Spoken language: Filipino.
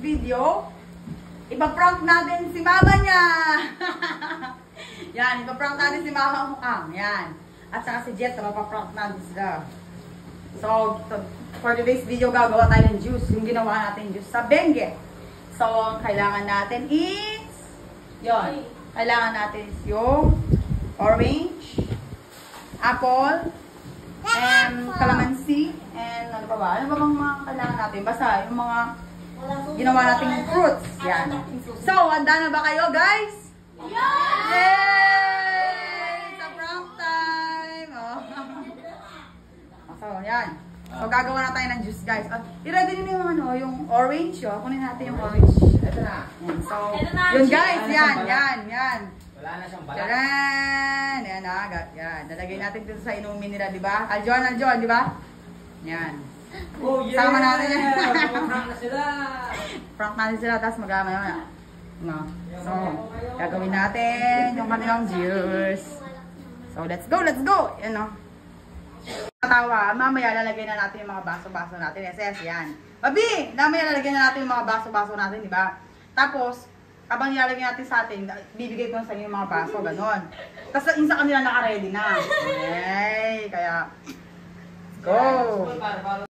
video, ipaprank natin si mama niya. Yan, ipaprank natin si mama Mukhang. Yan. At saka si Jet, mapaprank natin sila. So, for today's video, gagawa tayo ng juice. Yung ginawa natin juice sa Bengue. So, kailangan natin is, yun. Kailangan natin is yung orange, apple, and calamansi, and ano pa ba? Ano ba bang mga kailangan natin? Basta yung mga ginawa nating fruits. Yan. So, handa na ba kayo, guys? Yay! It's a prank time! Oh. So, yan. So, gagawa na tayo ng juice, guys. I-ready nyo yung, ano, yung orange. Oh. Kunin natin yung orange. Ito na. Yan. So, yun, guys. Yan, yan, yan. Wala na siyang balat. Yan. Yan, agad. Yan. Dalagay natin dito sa inumin nila, di ba? Aljon, di ba? Yan. Oh, yeah! Sama natin yan. Prank na sila! Prank natin sila, tapos magama na. No. So, gagawin natin yung kanilang juice. So, let's go, let's go! Yan, no? Tawa, mamaya lalagay na natin yung mga baso-baso natin. Yes, yan. Babi, mamaya lalagay na natin yung mga baso-baso natin, di ba? Tapos, habang nilalagay natin sa atin, bibigay ko sa inyo yung mga baso, ganon. Tapos, yung sa kanila naka-ready na. Okay, kaya, go!